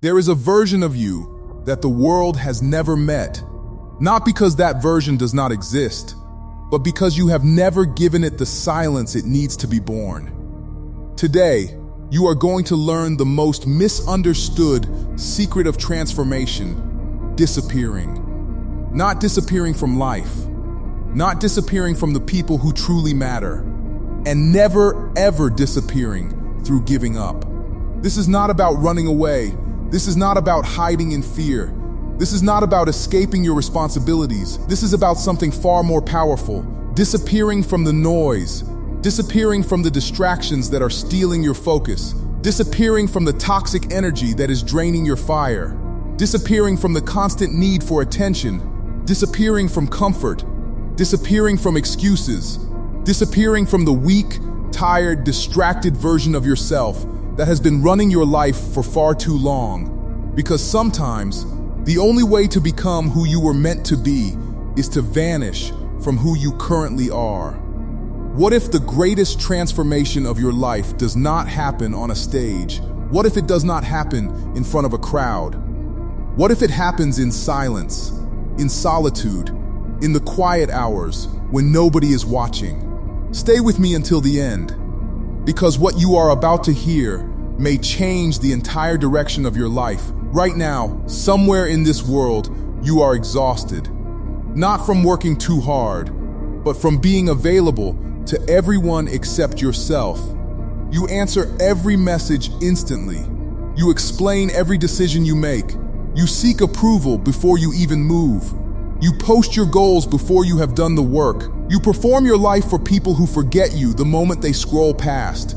There is a version of you that the world has never met, not because that version does not exist, but because you have never given it the silence it needs to be born. Today, you are going to learn the most misunderstood secret of transformation: disappearing. Not disappearing from life, not disappearing from the people who truly matter, and never ever disappearing through giving up. This is not about running away. This is not about hiding in fear. This is not about escaping your responsibilities. This is about something far more powerful: disappearing from the noise, disappearing from the distractions that are stealing your focus, disappearing from the toxic energy that is draining your fire, disappearing from the constant need for attention, disappearing from comfort, disappearing from excuses, disappearing from the weak, tired, distracted version of yourself that has been running your life for far too long. Because sometimes, the only way to become who you were meant to be is to vanish from who you currently are. What if the greatest transformation of your life does not happen on a stage? What if it does not happen in front of a crowd? What if it happens in silence, in solitude, in the quiet hours when nobody is watching? Stay with me until the end, because what you are about to hear may change the entire direction of your life. Right now, somewhere in this world, you are exhausted. Not from working too hard, but from being available to everyone except yourself. You answer every message instantly. You explain every decision you make. You seek approval before you even move. You post your goals before you have done the work. You perform your life for people who forget you the moment they scroll past.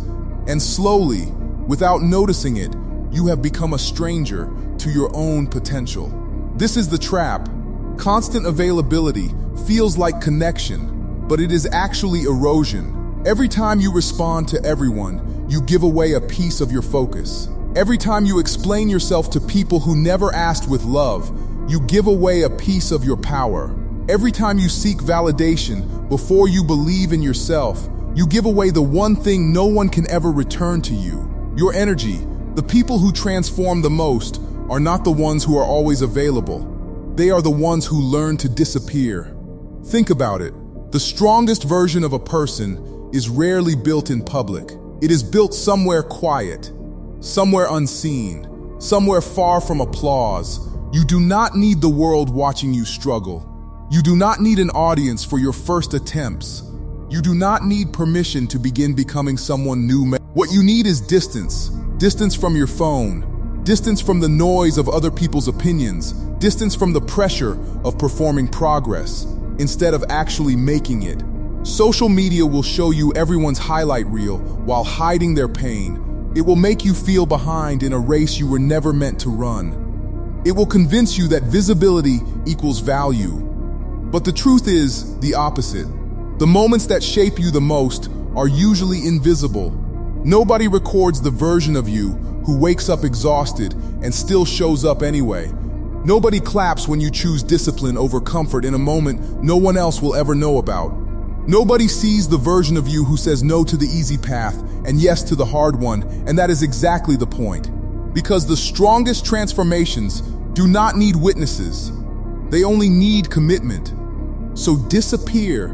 And slowly, without noticing it, you have become a stranger to your own potential. This is the trap. Constant availability feels like connection, but it is actually erosion. Every time you respond to everyone, you give away a piece of your focus. Every time you explain yourself to people who never asked with love, you give away a piece of your power. Every time you seek validation before you believe in yourself, you give away the one thing no one can ever return to you: your energy. The people who transform the most are not the ones who are always available. They are the ones who learn to disappear. Think about it. The strongest version of a person is rarely built in public. It is built somewhere quiet, somewhere unseen, somewhere far from applause. You do not need the world watching you struggle. You do not need an audience for your first attempts. You do not need permission to begin becoming someone new. What you need is distance. Distance from your phone. Distance from the noise of other people's opinions. Distance from the pressure of performing progress instead of actually making it. Social media will show you everyone's highlight reel while hiding their pain. It will make you feel behind in a race you were never meant to run. It will convince you that visibility equals value. But the truth is the opposite. The moments that shape you the most are usually invisible. Nobody records the version of you who wakes up exhausted and still shows up anyway. Nobody claps when you choose discipline over comfort in a moment no one else will ever know about. Nobody sees the version of you who says no to the easy path and yes to the hard one, and that is exactly the point. Because the strongest transformations do not need witnesses. They only need commitment. So disappear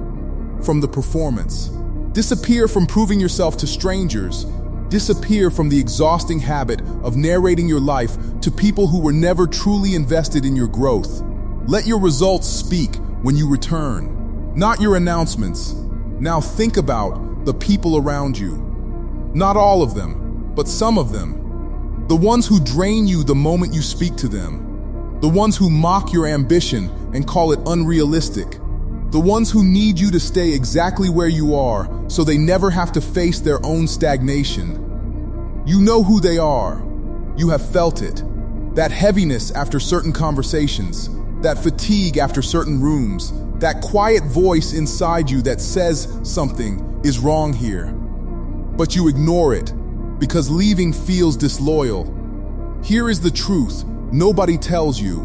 from the performance. Disappear from proving yourself to strangers. Disappear from the exhausting habit of narrating your life to people who were never truly invested in your growth. Let your results speak when you return, not your announcements. Now think about the people around you. Not all of them, but some of them. The ones who drain you the moment you speak to them. The ones who mock your ambition and call it unrealistic. The ones who need you to stay exactly where you are so they never have to face their own stagnation. You know who they are. You have felt it. That heaviness after certain conversations, that fatigue after certain rooms, that quiet voice inside you that says something is wrong here. But you ignore it because leaving feels disloyal. Here is the truth nobody tells you.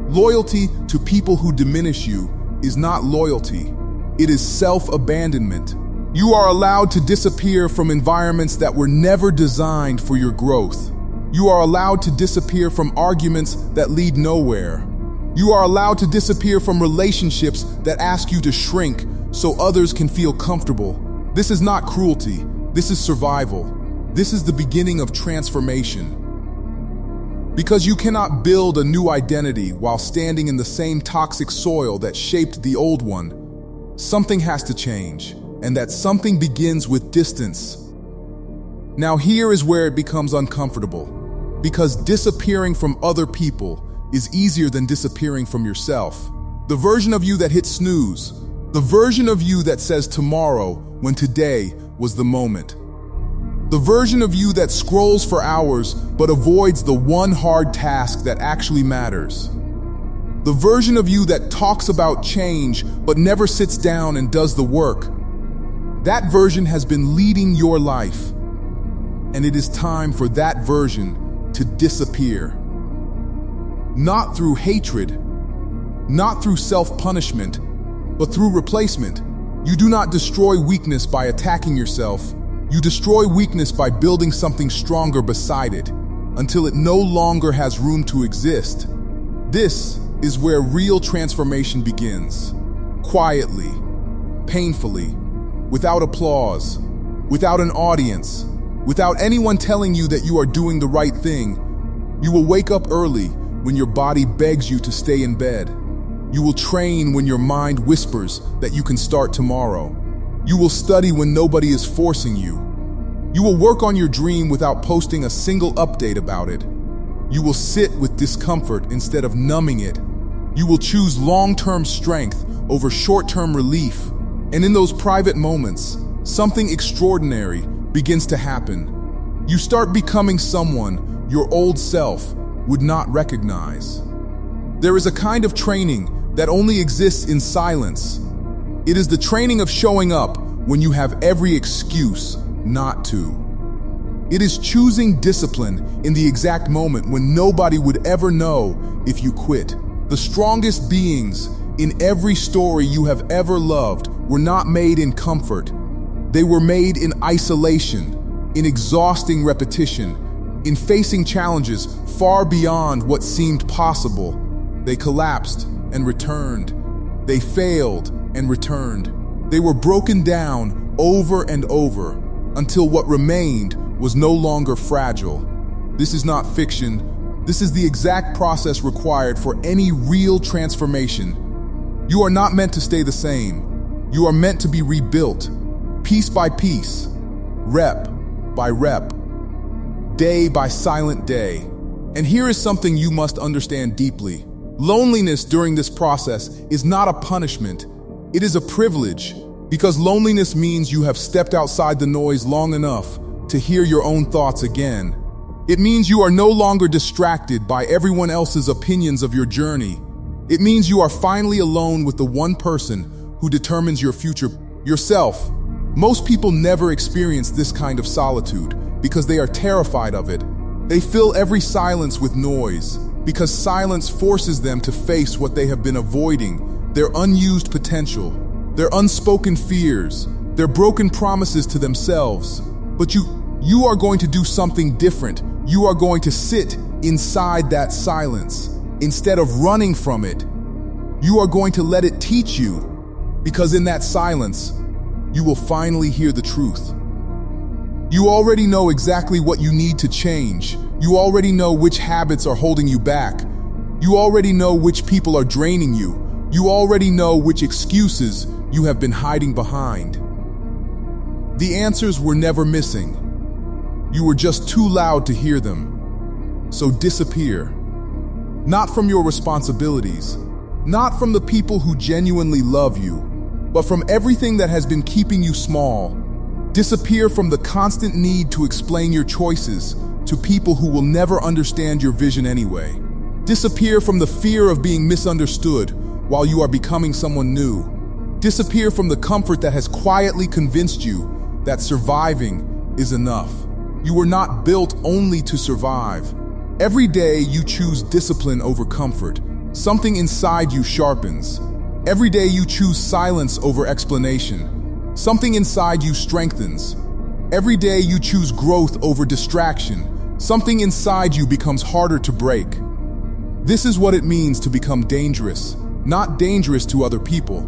Loyalty to people who diminish you is not loyalty. It is self-abandonment. You are allowed to disappear from environments that were never designed for your growth. You are allowed to disappear from arguments that lead nowhere. You are allowed to disappear from relationships that ask you to shrink so others can feel comfortable. This is not cruelty. This is survival. This is the beginning of transformation. Because you cannot build a new identity while standing in the same toxic soil that shaped the old one. Something has to change, and that something begins with distance. Now here is where it becomes uncomfortable, because disappearing from other people is easier than disappearing from yourself. The version of you that hits snooze, the version of you that says tomorrow when today was the moment. The version of you that scrolls for hours but avoids the one hard task that actually matters. The version of you that talks about change but never sits down and does the work. That version has been leading your life, and it is time for that version to disappear. Not through hatred, not through self-punishment, but through replacement. You do not destroy weakness by attacking yourself. You destroy weakness by building something stronger beside it, until it no longer has room to exist. This is where real transformation begins. Quietly, painfully, without applause, without an audience, without anyone telling you that you are doing the right thing. You will wake up early when your body begs you to stay in bed. You will train when your mind whispers that you can start tomorrow. You will study when nobody is forcing you. You will work on your dream without posting a single update about it. You will sit with discomfort instead of numbing it. You will choose long-term strength over short-term relief. And in those private moments, something extraordinary begins to happen. You start becoming someone your old self would not recognize. There is a kind of training that only exists in silence. It is the training of showing up when you have every excuse not to. It is choosing discipline in the exact moment when nobody would ever know if you quit. The strongest beings in every story you have ever loved were not made in comfort. They were made in isolation, in exhausting repetition, in facing challenges far beyond what seemed possible. They collapsed and returned. They failed and returned. They were broken down over and over until what remained was no longer fragile. This is not fiction. This is the exact process required for any real transformation. You are not meant to stay the same. You are meant to be rebuilt, piece by piece, rep by rep, day by silent day. And here is something you must understand deeply. Loneliness during this process is not a punishment. It is a privilege, because loneliness means you have stepped outside the noise long enough to hear your own thoughts again. It means you are no longer distracted by everyone else's opinions of your journey. It means you are finally alone with the one person who determines your future, yourself. Most people never experience this kind of solitude because they are terrified of it. They fill every silence with noise, because silence forces them to face what they have been avoiding, their unused potential, their unspoken fears, their broken promises to themselves. But you are going to do something different. You are going to sit inside that silence. Instead of running from it, you are going to let it teach you, because in that silence, you will finally hear the truth. You already know exactly what you need to change. You already know which habits are holding you back. You already know which people are draining you. You already know which excuses you have been hiding behind. The answers were never missing. You were just too loud to hear them. So disappear. Not from your responsibilities, not from the people who genuinely love you, but from everything that has been keeping you small. Disappear from the constant need to explain your choices to people who will never understand your vision anyway. Disappear from the fear of being misunderstood while you are becoming someone new. Disappear from the comfort that has quietly convinced you that surviving is enough. You were not built only to survive. Every day you choose discipline over comfort. Something inside you sharpens. Every day you choose silence over explanation. Something inside you strengthens. Every day you choose growth over distraction. something inside you becomes harder to break. This is what it means to become dangerous, not dangerous to other people,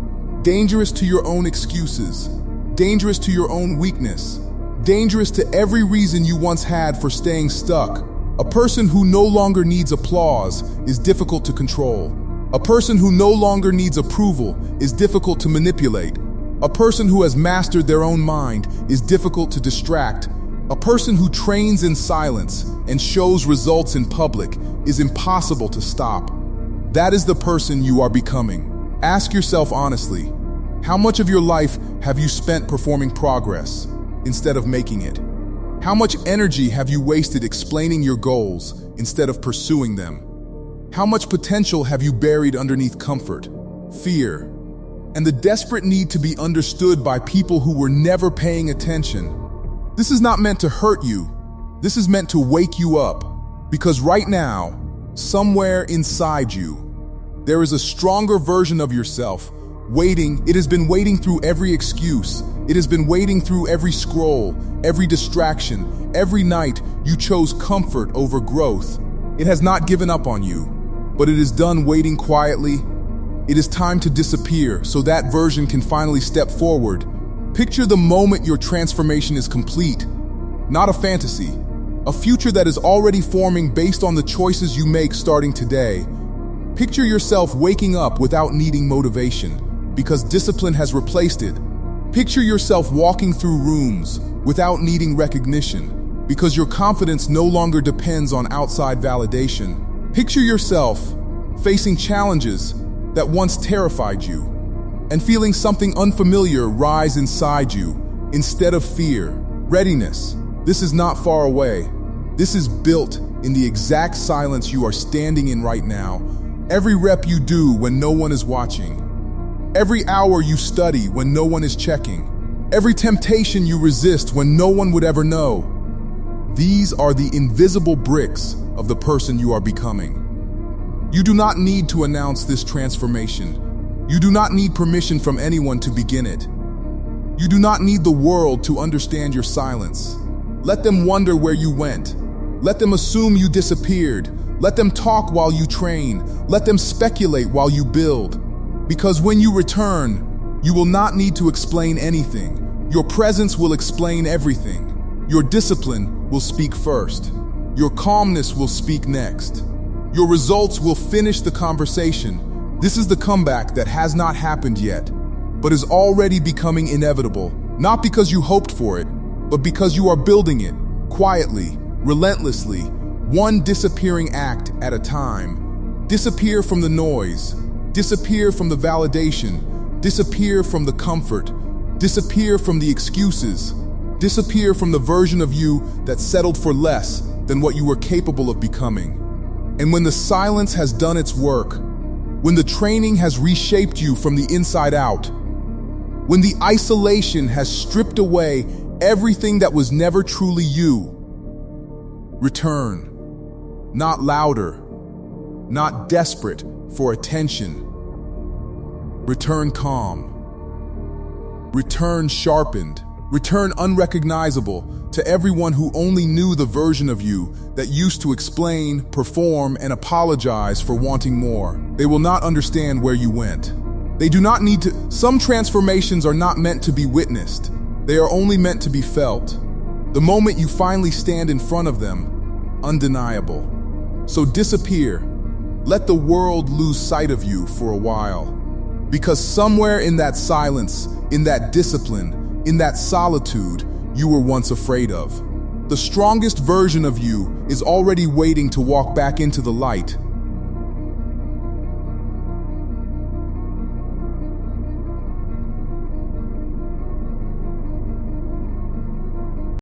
dangerous to your own excuses, dangerous to your own weakness, dangerous to every reason you once had for staying stuck. A person who no longer needs applause is difficult to control. A person who no longer needs approval is difficult to manipulate. A person who has mastered their own mind is difficult to distract. A person who trains in silence and shows results in public is impossible to stop. That is the person you are becoming. Ask yourself honestly, how much of your life have you spent performing progress instead of making it? How much energy have you wasted explaining your goals instead of pursuing them? How much potential have you buried underneath comfort, fear, and the desperate need to be understood by people who were never paying attention? This is not meant to hurt you. This is meant to wake you up, because right now, somewhere inside you, there is a stronger version of yourself waiting. It has been waiting through every excuse. It has been waiting through every scroll, every distraction, every night you chose comfort over growth. It has not given up on you, but it is done waiting quietly. It is time to disappear so that version can finally step forward. Picture the moment your transformation is complete, not a fantasy, a future that is already forming based on the choices you make starting today. Picture yourself waking up without needing motivation, because discipline has replaced it. Picture yourself walking through rooms without needing recognition, because your confidence no longer depends on outside validation. Picture yourself facing challenges that once terrified you, and feeling something unfamiliar rise inside you instead of fear. Readiness. This is not far away. This is built in the exact silence you are standing in right now. Every rep you do when no one is watching. Every hour you study when no one is checking. Every temptation you resist when no one would ever know. These are the invisible bricks of the person you are becoming. You do not need to announce this transformation. You do not need permission from anyone to begin it. You do not need the world to understand your silence. Let them wonder where you went. Let them assume you disappeared. Let them talk while you train. Let them speculate while you build. Because when you return, you will not need to explain anything. Your presence will explain everything. Your discipline will speak first. Your calmness will speak next. Your results will finish the conversation. This is the comeback that has not happened yet, but is already becoming inevitable, not because you hoped for it, but because you are building it, quietly, relentlessly, one disappearing act at a time. Disappear from the noise. Disappear from the validation. Disappear from the comfort. Disappear from the excuses. Disappear from the version of you that settled for less than what you were capable of becoming. And when the silence has done its work, when the training has reshaped you from the inside out, when the isolation has stripped away everything that was never truly you, return. Not louder, not desperate for attention. Return calm. Return sharpened. Return unrecognizable to everyone who only knew the version of you that used to explain, perform, and apologize for wanting more. They will not understand where you went. They do not need to. Some transformations are not meant to be witnessed. They are only meant to be felt. The moment you finally stand in front of them, undeniable. So disappear. Let the world lose sight of you for a while. Because somewhere in that silence, in that discipline, in that solitude, you were once afraid of. The strongest version of you is already waiting to walk back into the light.